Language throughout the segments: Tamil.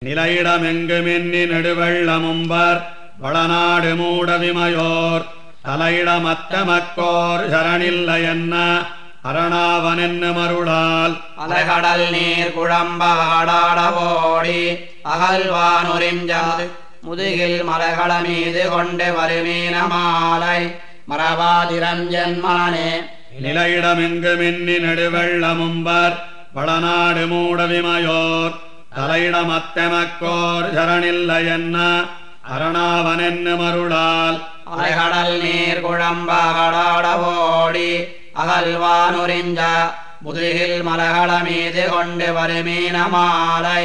நிலையிடமெங்குமென்னி நெடுவெள்ளமும்பர் வளநாடு மூடவிமையோர் தலையிடமத்தமக்கோர் சரணில்லையென்ன அரணாவனென்னு மருளால் அலைகடல் நீர் குழம்பாடாடவோடி அகல்வானுரிஞ்சது முதுகில் மலைகள மீது கொண்டு வருமீன மாலை மரபாதிரம் ஜென்மனே நிலையிடமெங்குமென்னி நெடுவெள்ளமும்பர் வளநாடு மூடவிமையோர் தலையிடமத்தமக்கோர் சரணில்லையென்ன அரணாவனென்னு மருளால் அலைகடல் நீர் குழம்பாடாடவோடி அகல்வானுரிஞ்ச முதுகில் மலைகள மீது கொண்டு வருமீன மாலை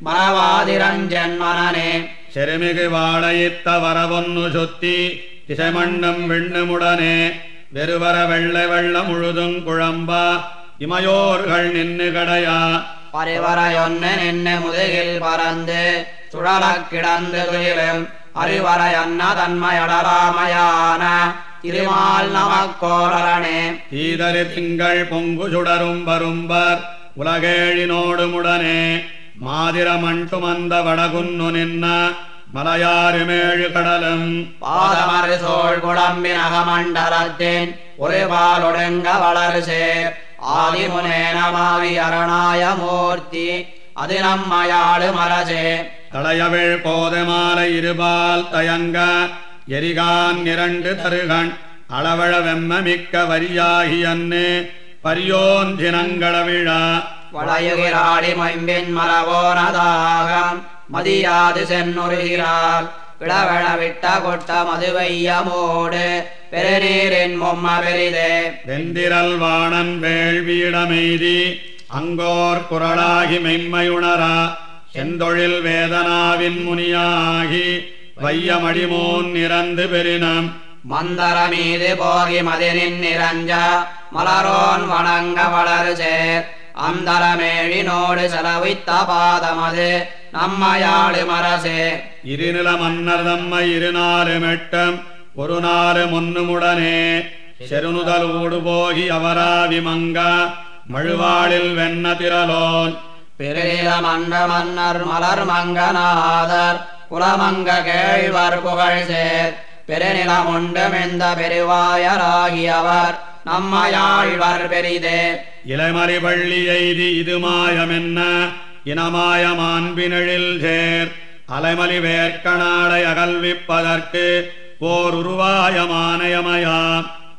மரவாதிரஞ்சென்மனே செருமிகு வாழையித்த வரவொன்னு சுத்தி திசைமண்ணும் விண்ணுமுடனே வெறுவர வெள்ளை வெள்ளம் முழுதும் குழம்பா இமையோர்கள் நின்னு கடையா பரிவரையொன்னு நின்று முதுகில் பறந்து சுழலக் கிடந்து துயிலும் அறிவரையன்ன தன்மையடராமையான திருமால் நமக்கோரனே ஈதரு திங்கள் பொங்கு சுடரும் வரும்பர் உலகேழினோடு முடனே மாதிரமண்டுமந்த வடகுன்னு நின்ன மலையாறுமேழு கடலும் பாதமறு சோழ் குழம்பின் அகமண்டலத்தின் ஒரு பாலொடுங்க வளர்சே ஆதிமுனேனமாவி அரணாய மூர்த்தி அது நம்மயாழு மரசே தளையவிழ் கோதமாலை இருபால் தயங்க எரிகான் இரண்டு தருகண் அளவழ வெம்ம மிக்க வரியாகி அன்னு பரியோன் தினங்களவிழா வளையுகிறாடி மைம்பின் மரவோனதாகம் மதியாது சென்னுருகிறாள் விளவழ விட்ட கொட்ட மதுவையமோடு பெருநீரின் மொம்ம பெரிதே வெந்திரல் வாணன் வேள்வியிடமெய்தி அங்கோர் குரலாகி மெம்மையுணரா செந்தொழில் வேதனாவின் முனியாகி வையமடிமோன் நிறந்து பெரினம் மந்தர மீது போகி மதினின் நிரஞ்ச மலரோன் வணங்க வளர்சேர் அந்தரமேழினோடு செலவித்த பாதமது நம்மயாழு மரசே இருநில மன்னர் தம்மை இருநாறு மெட்டம் ஒரு நாறு முன்னுமுடனே செருணுதல் ஊடு போகி அவராவிமங்க மழுவாளில் வெண்ண திரலோன் பெருநில மன்ற மன்னர் மலர் மங்கநாதர் குலமங்க கேழ்வர் புகழ் சேர் பெருநிலமுண்டுமெந்த பெருவாயராகியவர் நம்மயாழ்வர் பெரிதே இளமறி பள்ளி எய்தி இது மாயமென்ன இனமாய மாண்பினழில் சேர் அலைமலி வேர்க்கணாடை அகல்விப்பதற்கு ஓர் உருவாயமானயமயா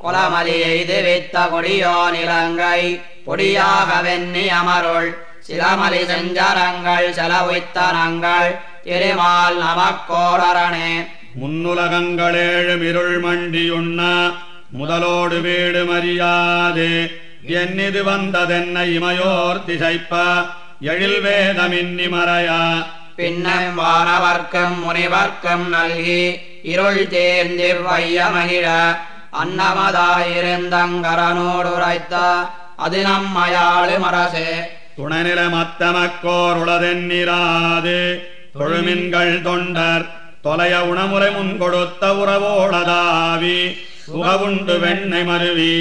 குலமலி எய்து வித்த கொடியோ நிலங்கை பொடியாக வெண்ணி அமருள் சிலமலி செஞ்சரங்கள் செலவித்தனங்கள் திருமால் நமக்கோரனே முன்னுலகங்களேழு இருள் மண்டியுண்ண முதலோடு வீடு மறியாது என்னிது வந்ததென்ன இமையோர் திசைப்ப எழில் வேதமின்னி மறையா பின்னம் வானவர்க்கும் முனிவர்க்கும் நல்கி இருள் தேர்ந்திர் வைய மகிழ அன்னமதாயிருந்தங்கரனோடுரைத்த அது நம்மயாழு மரசே துணைநில மத்தமக்கோர் உளதென்னிராது தொழுமின்கள் தொண்டர் தொலைய உணமுறை முன் கொடுத்த உறவோளதாவி உகவுண்டு வெண்ணை மருவி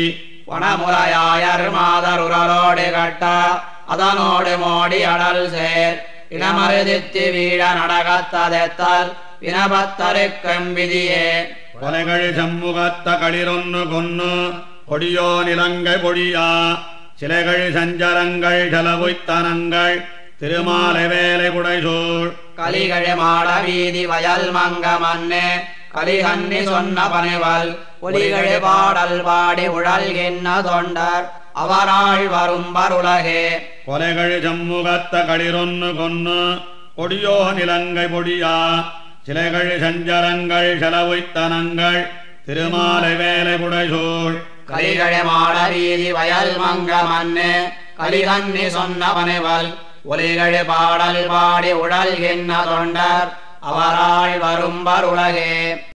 வனமுறையாயர் மாதர் உரலோடு கட்ட அதனோடு மோடி அடல் சேர் இனமருதித்து வீழ நடகத்ததெத்தல் வினபத்தருக்கும் விதியே கொலைகள் சம்முகத்த களிரொன்னு கொன்னு கொடியோ நிலங்கை பொடியா சிலைகள் சஞ்சரங்கள் செலவுத்தனங்கள் திருமாலை வேலை புடைசூழ் கலிகழி மாட வீதி வயல் மங்க மண்ணே கலிகன்னி சொன்ன பணிவல் ஒலிகழி பாடல் பாடி உழல்கின்ற தொண்டர் அவராள் வரும்பர் உலகே கொலைகள் சம்முகத்த களிரொன்னு கொன்னு கொடியோ நிலங்கை பொடியா சிலைகள் சஞ்சரங்கள் செலவுத்தனங்கள் திருமாலை வேலை புடைசூழ் கலிகழி மாட வீதி வயல் மங்க மண்ணே கலிகன்னி சொன்ன பணிவல் ஒலிகழி பாடல் பாடி உழல்கின்ற தொண்டர் அவராள் வரும்பர் உலகே.